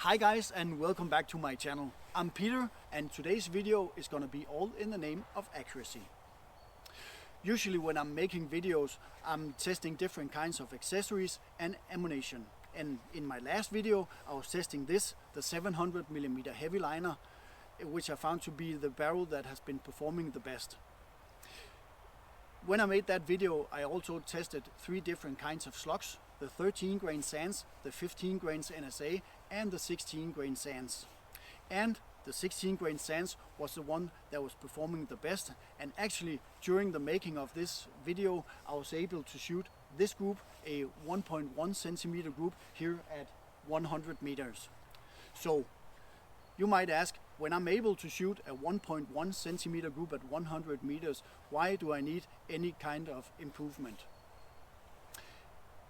Hi guys, and welcome back to my channel. I'm Peter, and today's video is gonna be all in the name of accuracy. Usually when I'm making videos, I'm testing different kinds of accessories and ammunition. And in my last video, I was testing this, the 700mm heavy liner, which I found to be the barrel that has been performing the best. When I made that video, I also tested 3 different kinds of slugs: the 13 grain sands, the 15 grains NSA, and the 16 grain sands. And the 16 grain sands was the one that was performing the best, and actually during the making of this video I was able to shoot this group, a 1.1 centimeter group, here at 100 meters. So you might ask, when I'm able to shoot a 1.1 centimeter group at 100 meters, why do I need any kind of improvement?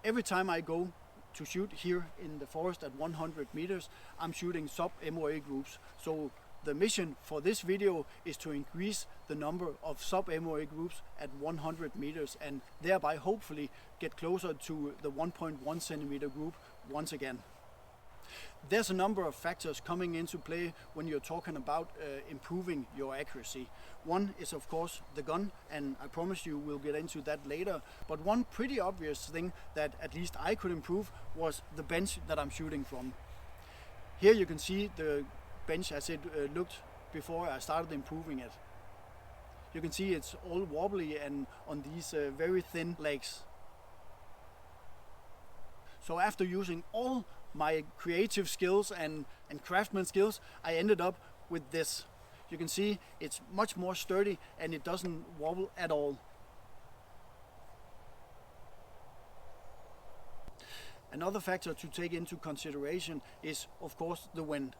Every time I go to shoot here in the forest at 100 meters, I'm shooting sub-MOA groups. So the mission for this video is to increase the number of sub-MOA groups at 100 meters and thereby hopefully get closer to the 1.1 centimeter group once again. There's a number of factors coming into play when you're talking about improving your accuracy. One is of course the gun, and I promise you we'll get into that later. But one pretty obvious thing that at least I could improve was the bench that I'm shooting from. Here you can see the bench as it looked before I started improving it. You can see it's all wobbly and on these very thin legs. So after using all my creative skills and craftsman skills, I ended up with this. You can see it's much more sturdy and it doesn't wobble at all. Another factor to take into consideration is of course the wind.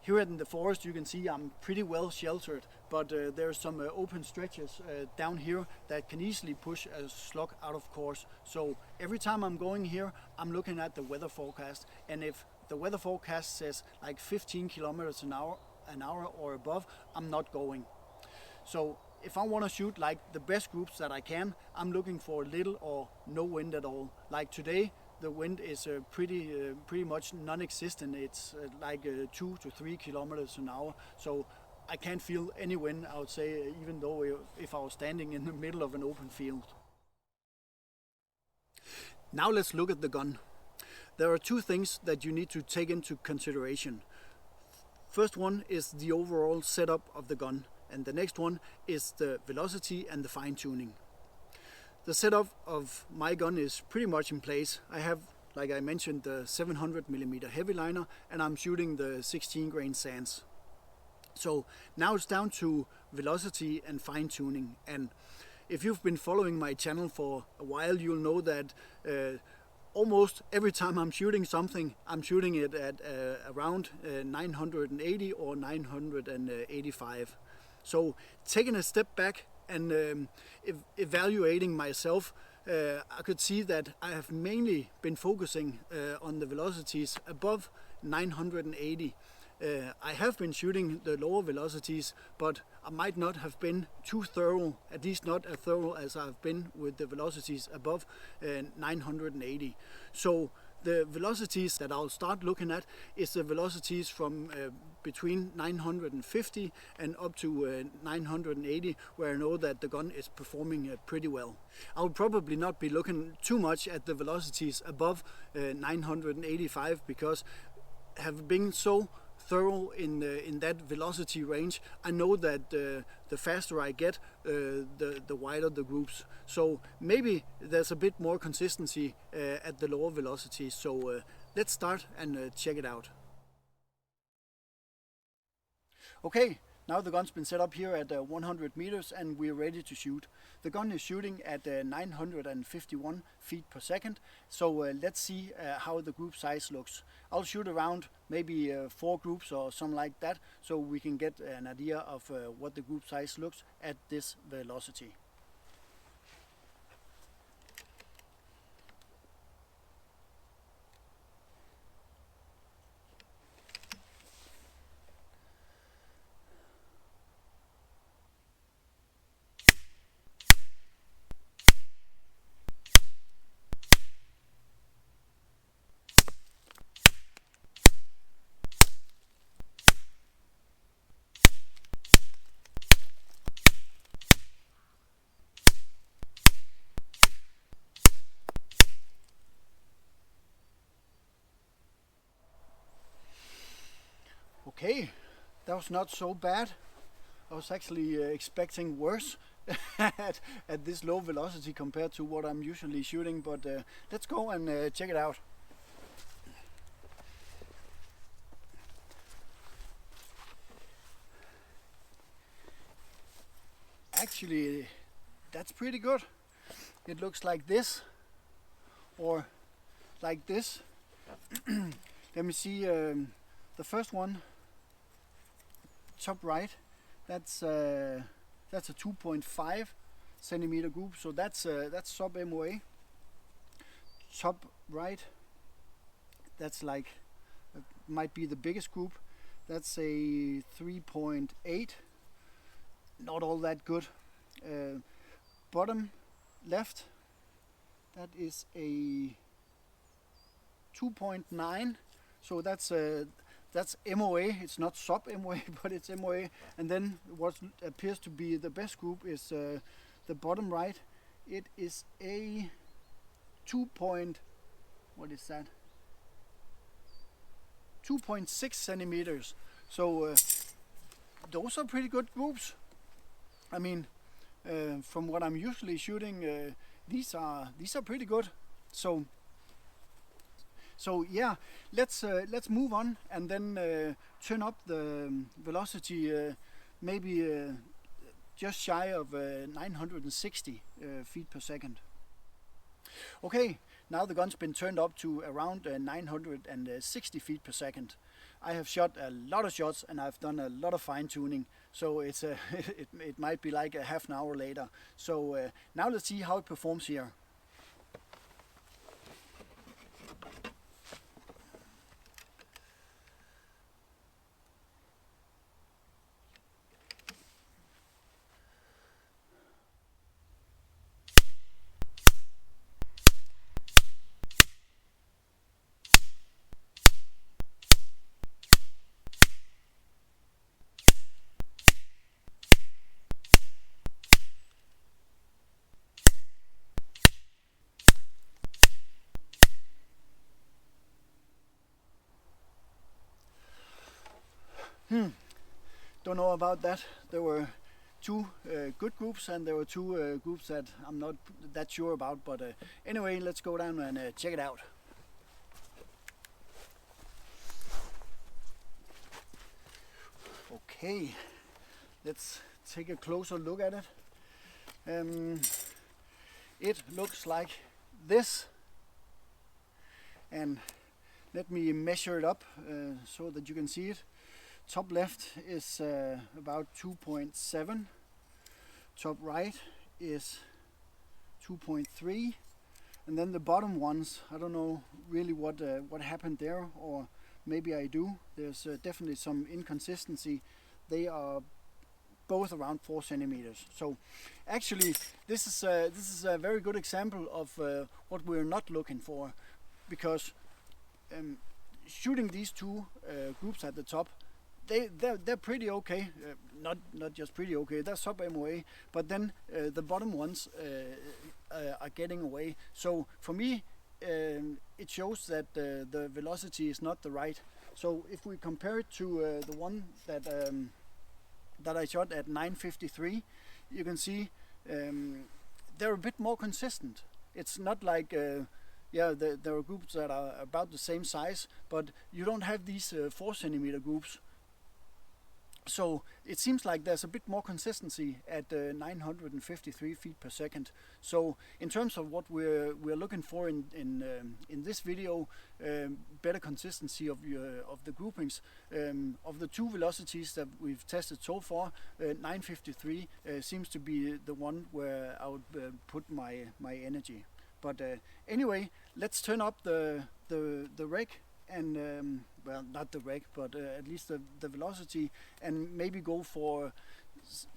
Here in the forest you can see I'm pretty well sheltered, but there are some open stretches down here that can easily push a slug out of course. So every time I'm going here, I'm looking at the weather forecast, and if the weather forecast says like 15 kilometers an hour or above, I'm not going. So if I want to shoot like the best groups that I can, I'm looking for little or no wind at all. Like today, the wind is pretty much non-existent. It's like 2 to 3 kilometers an hour. So I can't feel any wind, I would say, even though if I was standing in the middle of an open field. Now let's look at the gun. There are 2 things that you need to take into consideration. First one is the overall setup of the gun, and the next one is the velocity and the fine-tuning. The setup of my gun is pretty much in place. I have, like I mentioned, the 700mm heavy liner, and I'm shooting the 16 grain sands. So now it's down to velocity and fine-tuning. And if you've been following my channel for a while, you'll know that almost every time I'm shooting something, I'm shooting it at around 980 or 985. So taking a step back and evaluating myself, I could see that I have mainly been focusing on the velocities above 980. I have been shooting the lower velocities, but I might not have been too thorough, at least not as thorough as I've been with the velocities above 980. So the velocities that I'll start looking at is the velocities from between 950 and up to 980, where I know that the gun is performing pretty well. I'll probably not be looking too much at the velocities above 985 because have been so thorough in that velocity range, I know that the faster I get, the wider the groups. So maybe there's a bit more consistency at the lower velocities. So let's start and check it out. Okay, now the gun's been set up here at 100 meters and we're ready to shoot. The gun is shooting at 951 feet per second. So let's see how the group size looks. I'll shoot around maybe 4 groups or something like that, so we can get an idea of what the group size looks at this velocity. Okay, that was not so bad. I was actually expecting worse at this low velocity compared to what I'm usually shooting, but let's go and check it out. Actually, that's pretty good. It looks like this or like this. Let me see the first one, top right. That's a 2.5 centimeter group, so that's sub MOA. Top right, that's like might be the biggest group. That's a 3.8. Not all that good. Bottom left, that is a 2.9. So that's MOA. It's not sub MOA, but it's MOA. And then what appears to be the best group is the bottom right. It is a 2. What is that? 2.6 centimeters. So those are pretty good groups. I mean, from what I'm usually shooting, these are pretty good. So yeah, let's move on and then turn up the velocity, maybe just shy of 960 feet per second. Okay, now the gun's been turned up to around 960 feet per second. I have shot a lot of shots and I've done a lot of fine tuning, so it's it might be like a half an hour later. So now let's see how it performs here. Don't know about that. There were two good groups and there were two groups that I'm not that sure about, but anyway, let's go down and check it out. Okay, let's take a closer look at it. It looks like this, and let me measure it up so that you can see it. Top left is about 2.7. Top right is 2.3, and then the bottom ones, I don't know really what happened there, or maybe I do. There's definitely some inconsistency. They are both around 4 centimeters. So actually this is a very good example of what we're not looking for, because shooting these two groups at the top, they're pretty okay. Not just pretty okay, they're sub MOA, but then the bottom ones are getting away. So for me, it shows that the velocity is not the right. So if we compare it to the one that I shot at 953, you can see they're a bit more consistent. It's not like yeah, there are groups that are about the same size, but you don't have these 4 centimeter groups. So it seems like there's a bit more consistency at 953 feet per second. So in terms of what we're looking for in this video, better consistency of the groupings, of the two velocities that we've tested so far, 953 seems to be the one where I would put my energy. But anyway, let's turn up the reg and well, not the reg, but at least the velocity, and maybe go for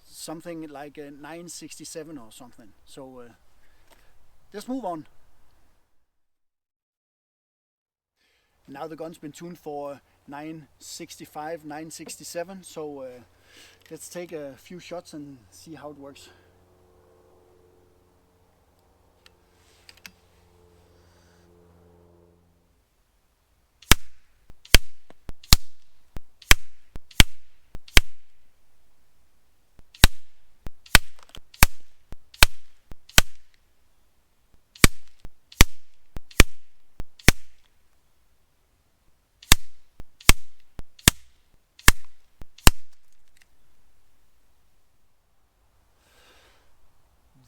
something like a 967 or something. So let's move on. Now the gun's been tuned for 965, 967, so let's take a few shots and see how it works.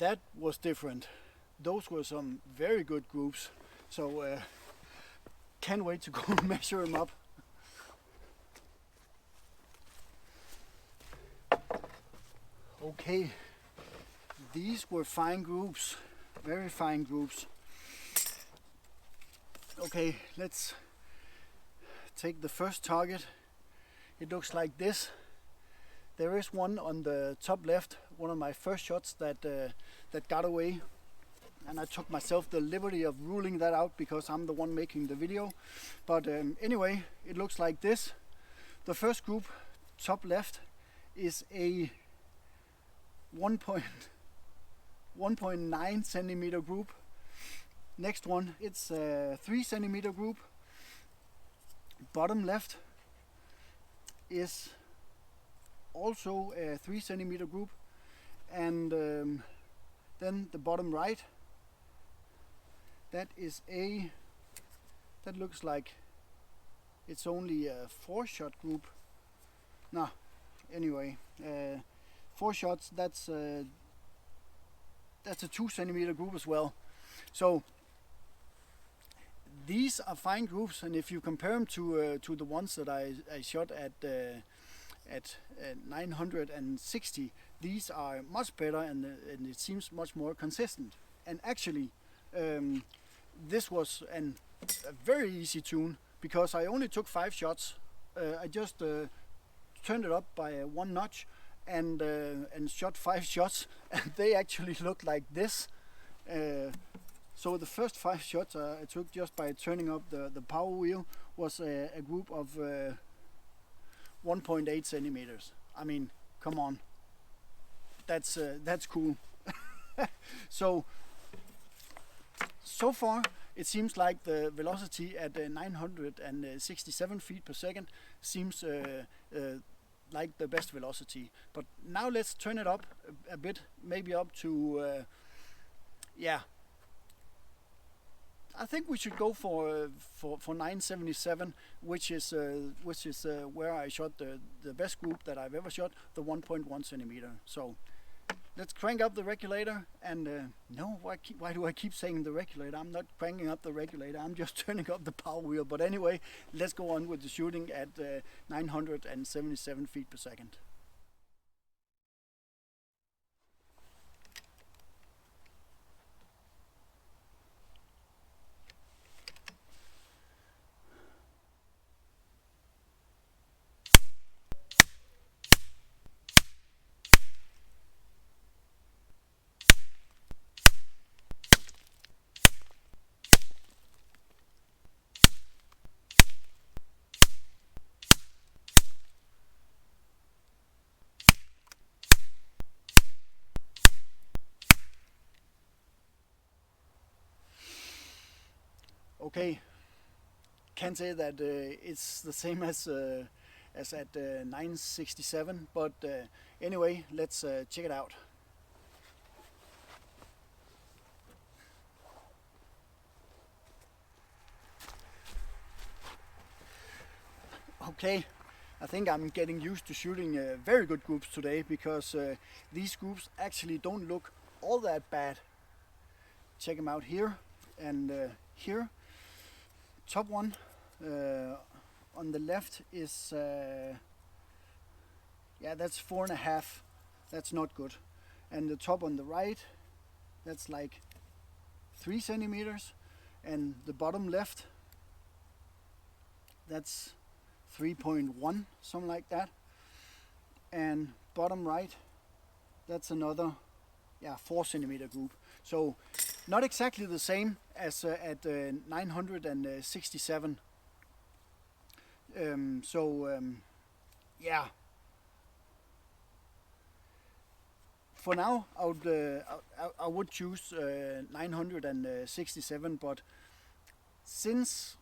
that was different. Those were some very good groups. So can't wait to go measure them up. Okay, these were fine groups, very fine groups. Okay, let's take the first target. It looks like this. There is one on the top left, one of my first shots that got away, and I took myself the liberty of ruling that out because I'm the one making the video. But anyway, it looks like this. The first group, top left, is a 1.9 centimeter group. Next one, it's a 3 centimeter group. Bottom left is also a 3 centimeter group, and then the bottom right, that looks like it's only a 4-shot group. Nah, anyway, 4 shots, that's a 2 centimeter group as well. So these are fine groups, and if you compare them to the ones that I shot at 960, these are much better, and it seems much more consistent. And actually, this was a very easy tune because I only took 5 shots. I just turned it up by 1 notch and shot 5 shots, and they actually looked like this. So the first 5 shots I took just by turning up the power wheel was a group of 1.8 centimeters. I mean, come on, that's cool. So far it seems like the velocity at 967 feet per second seems like the best velocity. But now let's turn it up a bit, maybe up to yeah, I think we should go for 977, which is where I shot the best group that I've ever shot, the 1.1 centimeter. So let's crank up the regulator. And no, why do I keep saying the regulator? I'm not cranking up the regulator. I'm just turning up the power wheel. But anyway, let's go on with the shooting at 977 feet per second. Okay, can't say that it's the same as at 967, but anyway, let's check it out. Okay, I think I'm getting used to shooting very good groups today, because these groups actually don't look all that bad. Check them out here and here. Top one on the left is yeah, that's 4.5. That's not good. And the top on the right, that's like 3 centimeters, and the bottom left, that's 3.1, something like that. And bottom right, that's another 4 centimeter group. So not exactly the same as at 967. Yeah. For now, I would choose 967, but since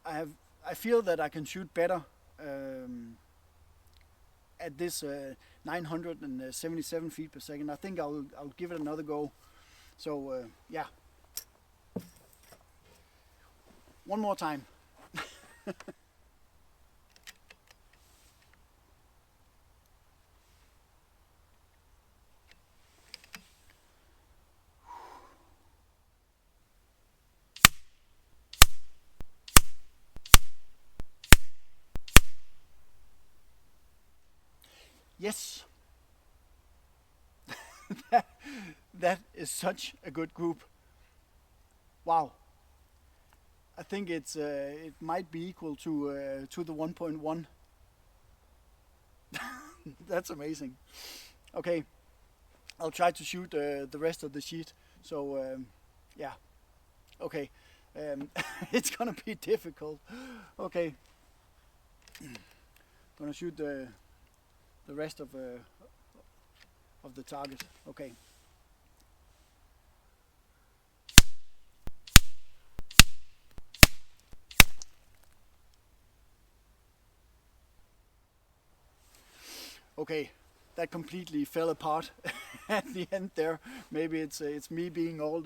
I feel that I can shoot better at this 977 feet per second, I think I'll give it another go. So yeah, one more time. Yes. that is such a good group. Wow. I think it might be equal to the 1.1. That's amazing. Okay, I'll try to shoot the rest of the sheet. So yeah, okay. It's gonna be difficult. Okay, gonna shoot the rest of the target. Okay. Okay, that completely fell apart at the end there. Maybe it's me being all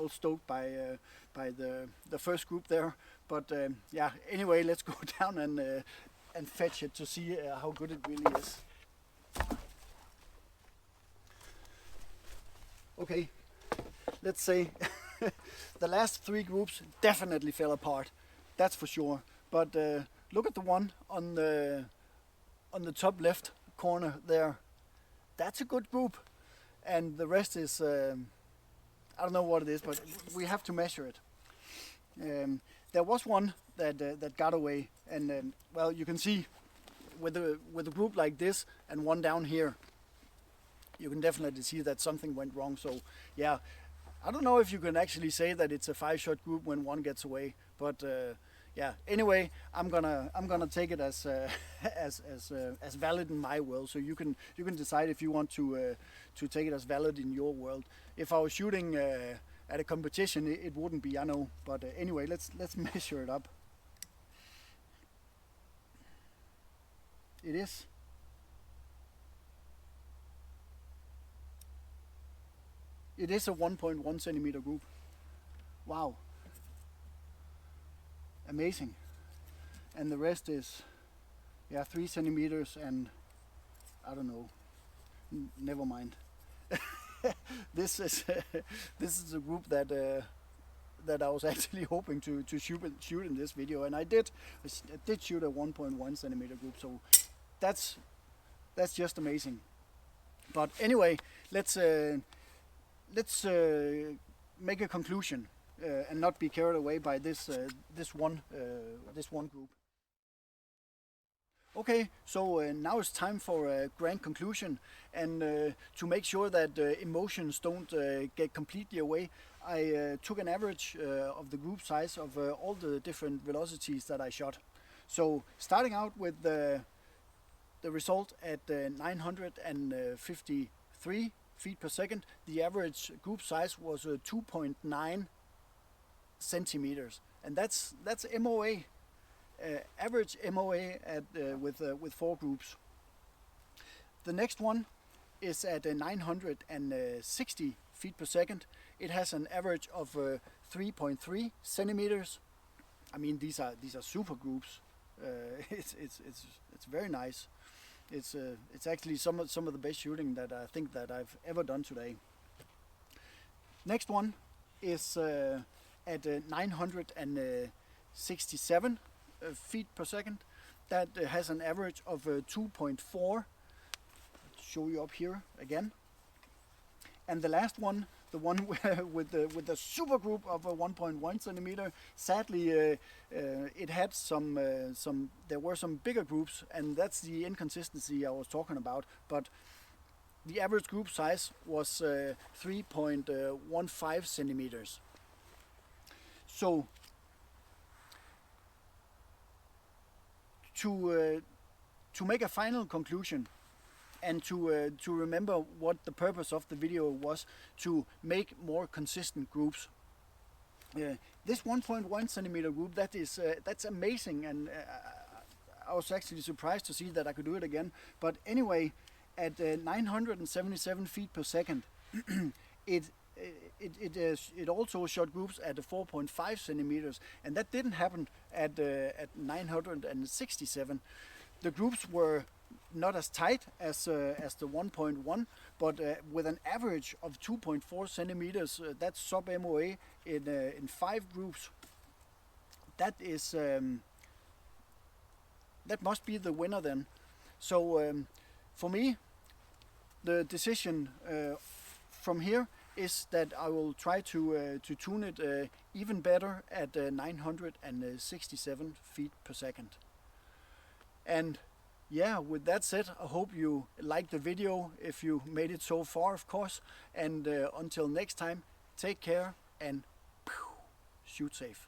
stoked by the first group there. But yeah. Anyway, let's go down and fetch it to see how good it really is. Okay, let's say the last three groups definitely fell apart. That's for sure. But look at the one on the top left corner there. That's a good group, and the rest is I don't know what it is, but we have to measure it. There was one that got away, and well, you can see with a group like this and one down here, you can definitely see that something went wrong. So yeah, I don't know if you can actually say that it's a 5-shot group when one gets away, but yeah. Anyway, I'm gonna take it as as valid in my world. So you can decide if you want to take it as valid in your world. If I was shooting at a competition, it wouldn't be, I know. But anyway, let's measure it up. It is. It is a 1.1 centimeter group. Wow. Amazing. And the rest is, yeah, 3 centimeters and I don't know. Never mind. This is a group that I was actually hoping to shoot in this video, and I did. I did shoot a 1.1 centimeter group, so that's just amazing. But anyway, let's make a conclusion and not be carried away by this one group. Okay, so now it's time for a grand conclusion, and to make sure that emotions don't get completely away, I took an average of the group size of all the different velocities that I shot. So starting out with the result at 953 feet per second, the average group size was 2.9 centimeters, and that's MOA. Average MOA at with 4 groups. The next one is at 960 feet per second. It has an average of 3.3 centimeters. I mean, these are super groups. It's very nice. It's actually some of the best shooting that I think that I've ever done today. Next one is at 967 feet per second. That has an average of 2.4. Show you up here again. And the last one, the one with the super group of 1.1 centimeter. Sadly, it had some. There were some bigger groups, and that's the inconsistency I was talking about. But the average group size was 3.15 centimeters. So to make a final conclusion, and to remember what the purpose of the video was, to make more consistent groups. This 1.1 centimeter group, that's amazing, and I was actually surprised to see that I could do it again. But anyway, at 977 feet per second, it also shot groups at 4.5 centimeters, and that didn't happen at 967. The groups were not as tight as the 1.1, but with an average of 2.4 centimeters. That's sub MOA in 5 groups. That is that must be the winner then. So for me, the decision from here is that I will try to tune it even better at 967 feet per second. And yeah, with that said, I hope you liked the video, if you made it so far, of course. And until next time, take care and shoot safe.